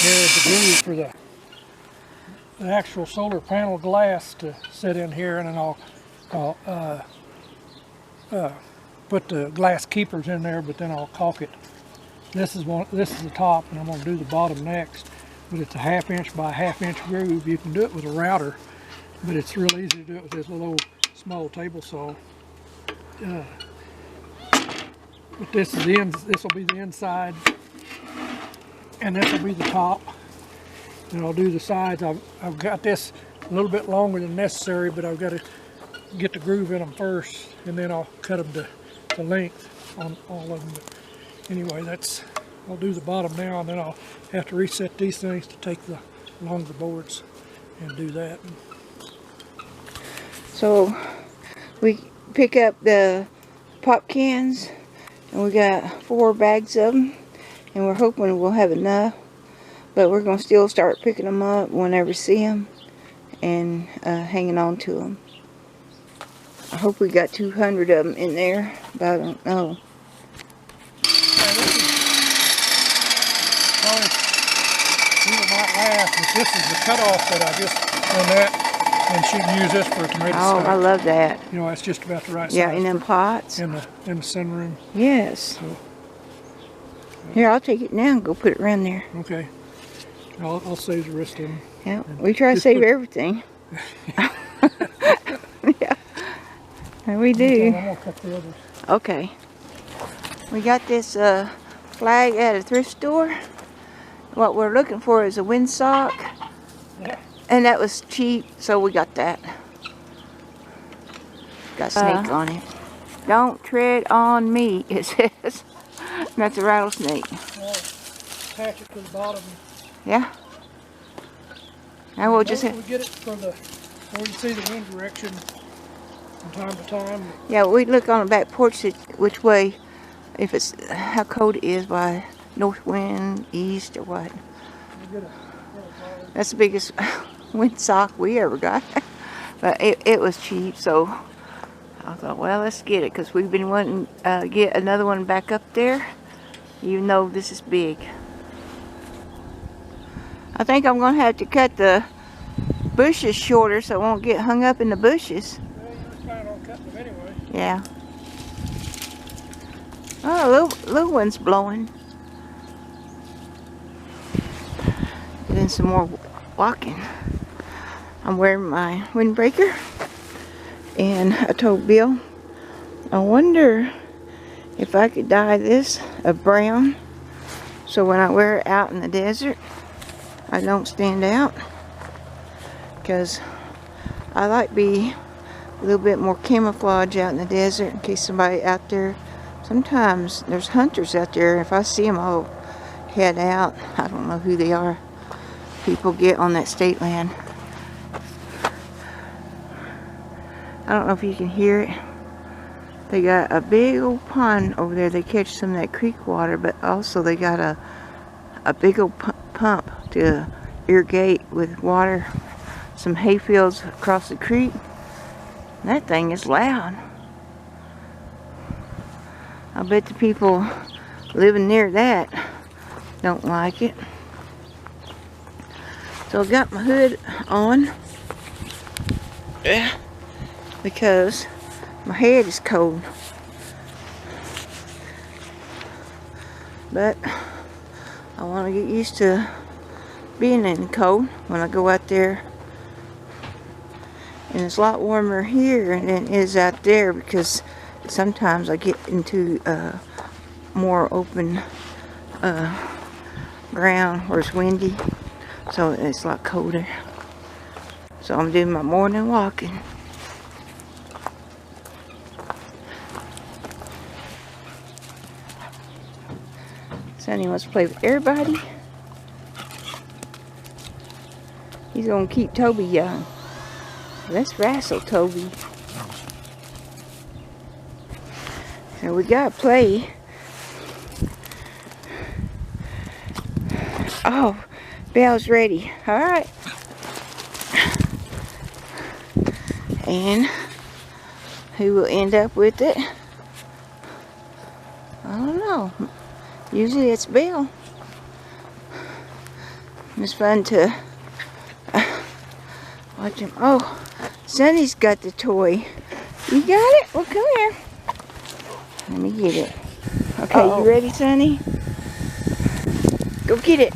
There's the groove for the actual solar panel glass to sit in here, and then I'll put the glass keepers in there, but then I'll caulk it. This is the top, and I'm going to do the bottom next. But it's a 1/2 inch by 1/2 inch groove. You can do it with a router, but it's real easy to do it with this little small table saw. But this is the end. This will be the inside, and this will be the top. And I'll do the sides. I've got this a little bit longer than necessary, but I've got to get the groove in them first, and then I'll cut them to length on all of them. But anyway, I'll do the bottom now, and then I'll have to reset these things to take the longer boards and do that. So we pick up the pop cans, and we got 4 bags of them, and we're hoping we'll have enough, but we're going to still start picking them up whenever we see them and hanging on to them. I hope we got 200 of them in there, but I don't know. Might last, but this is the cutoff that I just done that, and she can use this for a tomato stack. I love that. You know, that's just about the right size. Yeah, in them pots. In the sunroom. Yes. So, here, I'll take it now and go put it around there. Okay. I'll save the rest of them. Yeah, we try to save everything. Yeah, and we do. I'm gonna cut the others. Okay. We got this flag at a thrift store. What we're looking for is a windsock, and that was cheap, so we got that. Got snake on it. Don't tread on me, it says. That's a rattlesnake. Well, attach it to the bottom. Yeah. Now we'll just we get it from where you see the wind direction from time to time. Yeah, we look on the back porch which way, if it's how cold it is by north wind, east, or what. That's the biggest windsock we ever got. But it was cheap, so I thought, well, let's get it, because we've been wanting to get another one back up there, even though this is big. I think I'm going to have to cut the bushes shorter so it won't get hung up in the bushes. Well, you just plan on cutting them anyway. Yeah. Oh, a little one's blowing. Doing some more walking. I'm wearing my windbreaker, and I told Bill, I wonder if I could dye this a brown, so when I wear it out in the desert, I don't stand out, because I like to be a little bit more camouflage out in the desert in case somebody out there. Sometimes there's hunters out there. If I see them, I'll head out. I don't know who they are. People get on that state land. I don't know if you can hear it. They got a big old pond over there. They catch some of that creek water, but also they got a big old pump to irrigate with water some hay fields across the creek. And that thing is loud. I bet the people living near that don't like it. So I got my hood on, because my head is cold. But I want to get used to being in the cold when I go out there. And it's a lot warmer here than it is out there, because sometimes I get into more open ground where it's windy. So it's a lot colder. So I'm doing my morning walking. Sonny wants to play with everybody. He's gonna keep Toby young. Let's wrestle, Toby. So we gotta play. Oh, Belle's ready. Alright. And who will end up with it? I don't know. Usually it's Belle. It's fun to watch him. Oh, Sonny's got the toy. You got it? Well, come here. Let me get it. Okay, you ready, Sonny? Go get it.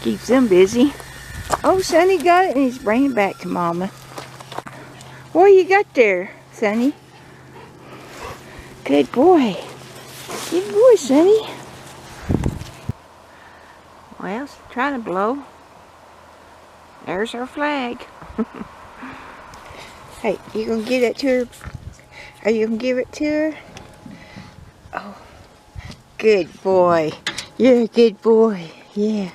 Keeps them busy. Oh, Sonny got it and he's bringing it back to Mama. What you got there, Sonny? Good boy. Good boy, Sonny. Well, it's trying to blow. There's our flag. Hey, you gonna give that to her? Are you gonna give it to her? Oh, good boy. You're a good boy. Yeah.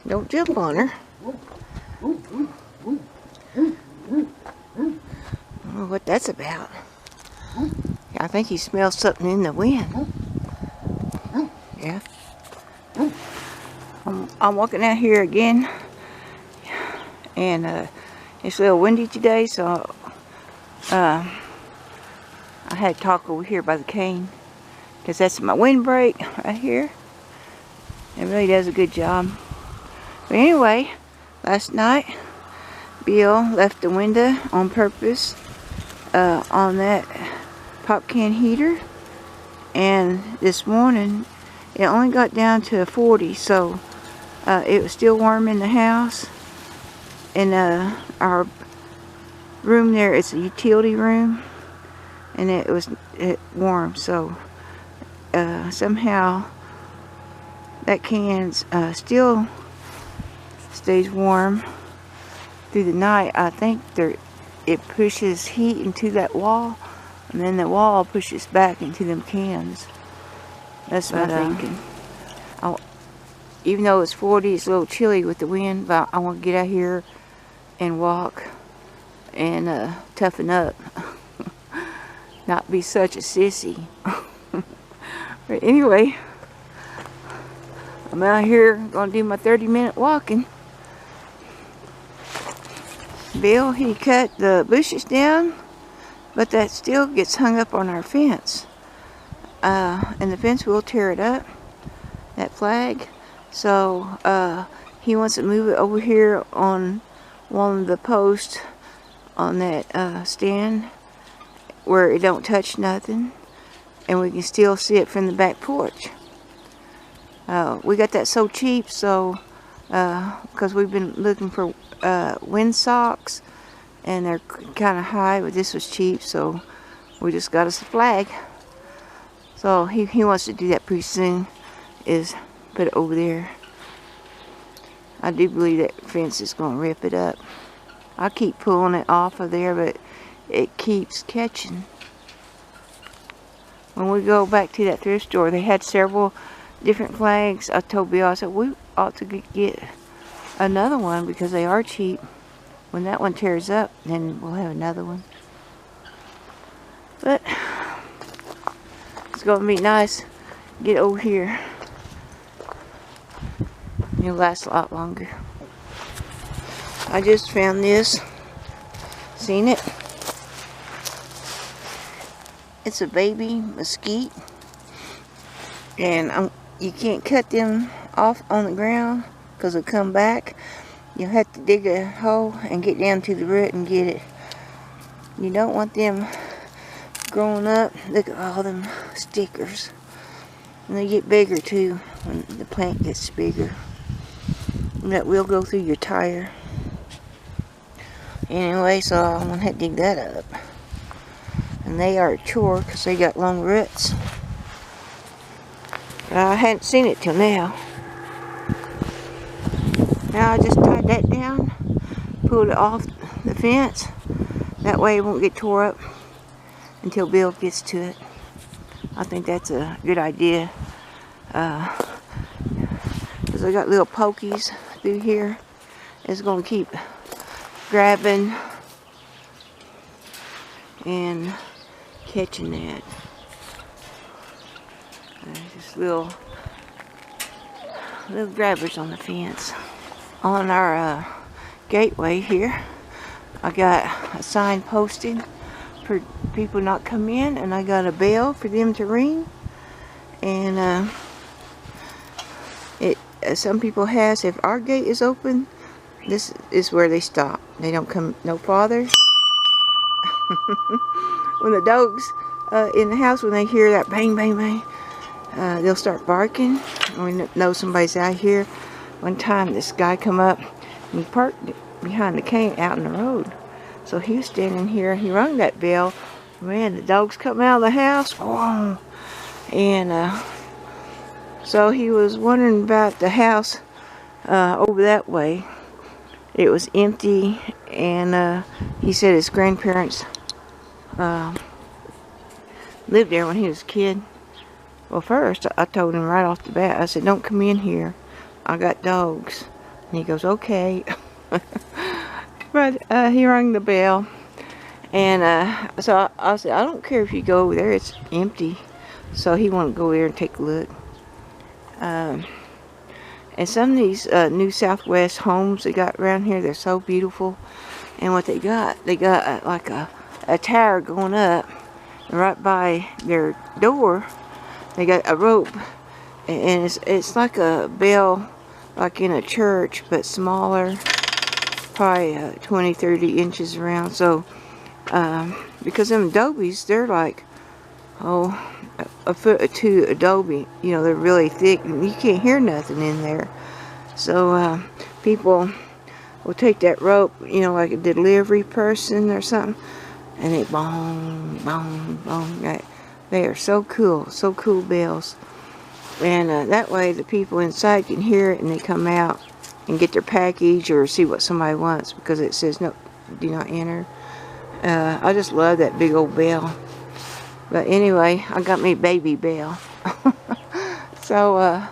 Don't jump on her. I don't know what that's about. I think he smells something in the wind. Yeah. I'm walking out here again, and it's a little windy today, so I had to talk over here by the cane, because that's my windbreak right here. It really does a good job. But anyway, last night Bill left the window on purpose on that pop can heater, and this morning it only got down to 40, so it was still warm in the house. And our room there is a utility room, and it was warm, so somehow that can still stays warm through the night. I think it pushes heat into that wall, and then the wall pushes back into them cans. That's what I'm thinking. Even though it's 40, it's a little chilly with the wind, but I want to get out here and walk and toughen up. Not be such a sissy. But anyway, I'm out here going to do my 30-minute walking. Bill, he cut the bushes down, but that still gets hung up on our fence. And the fence will tear it up, that flag. So he wants to move it over here on one of the posts on that stand where it don't touch nothing, and we can still see it from the back porch. We got that so cheap, so because we've been looking for wind socks, and they're kind of high, but this was cheap, so we just got us a flag. So he wants to do that pretty soon, is put it over there. I do believe that fence is going to rip it up. I keep pulling it off of there, but it keeps catching. When we go back to that thrift store, they had several different flags. I told Bill, I said, we ought to get another one because they are cheap. When that one tears up, then we'll have another one. But it's going to be nice. Get over here. It'll last a lot longer. I just found this. Seen it? It's a baby mesquite. And you can't cut them off on the ground because they'll come back. You'll have to dig a hole and get down to the root and get it. You don't want them growing up. Look at all them stickers. And they get bigger too when the plant gets bigger. And that will go through your tire. Anyway, so I'm going to have to dig that up. And they are a chore because they got long roots. But I hadn't seen it till now. Now I just tied that down, pulled it off the fence. That way it won't get tore up until Bill gets to it. I think that's a good idea. Because I got little pokies through here. It's going to keep grabbing and catching that. Just little grabbers on the fence. On our gateway here, I got a sign posted for people not come in, and I got a bell for them to ring. And some people has, if our gate is open, this is where they stop. They don't come no farther. When the dogs in the house, when they hear that bang, bang, bang, they'll start barking. We know somebody's out here. One time this guy come up and he parked behind the cane out in the road. So he was standing here, he rung that bell. Man, the dogs come out of the house. Whoa. And so he was wondering about the house over that way. It was empty, and he said his grandparents lived there when he was a kid. Well, first I told him right off the bat, I said, don't come in here, I got dogs. And he goes, okay. But he rang the bell, and so I said, I don't care if you go over there, it's empty. So he wanted to go there and take a look. And some of these new Southwest homes they got around here, they're so beautiful. And what they got like a tower going up, and right by their door they got a rope, and it's like a bell like in a church, but smaller, probably 20-30 inches around. So because them adobes, they're like a foot or two adobe, you know, they're really thick and you can't hear nothing in there. So people will take that rope, you know, like a delivery person or something, and they boom, boom, boom. They are so cool bells. And that way the people inside can hear it, and they come out and get their package or see what somebody wants, because it says no, do not enter. I just love that big old bell. But anyway, I got me baby bell. So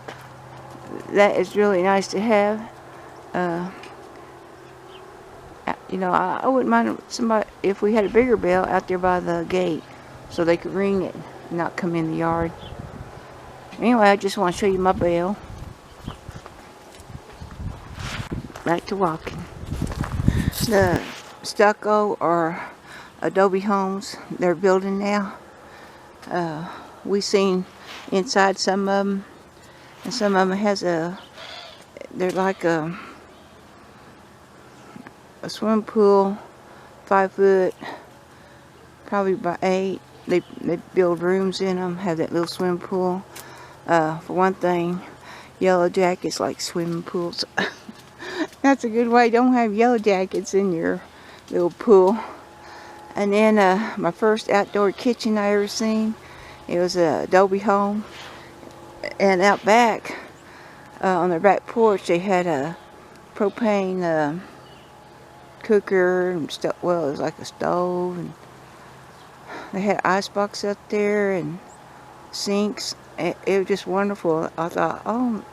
that is really nice to have. You know, I wouldn't mind somebody if we had a bigger bell out there by the gate, so they could ring it and not come in the yard. Anyway, I just want to show you my bell. Back to walking. The stucco or adobe homes they're building now. We seen inside some of them, and some of them has they're like a swimming pool, 5 foot, probably by 8. They build rooms in them, have that little swimming pool. For one thing, yellow jackets like swimming pools. That's a good way. Don't have yellow jackets in your little pool. And then my first outdoor kitchen I ever seen, it was a adobe home, and out back on their back porch they had a propane cooker and stuff. Well, it was like a stove, and they had an icebox up there and sinks. It was just wonderful. I thought, oh,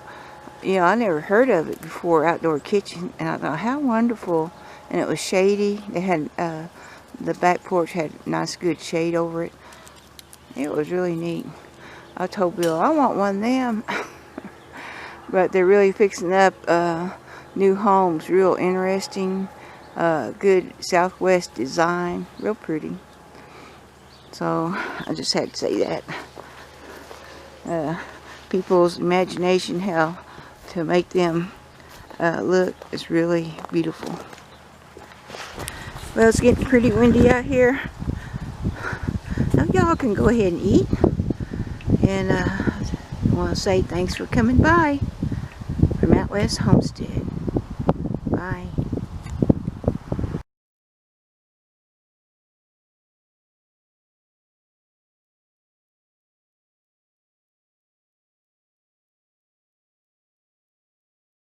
you know, I never heard of it before, outdoor kitchen, and I thought, how wonderful. And it was shady. They had the back porch had nice good shade over it. It was really neat. I told Bill, I want one of them. But they're really fixing up new homes, real interesting, good Southwest design, real pretty. So I just had to say that. People's imagination, how to make them look, is really beautiful. Well, it's getting pretty windy out here. Now y'all can go ahead and eat. And I want to say thanks for coming by from Out West Homestead.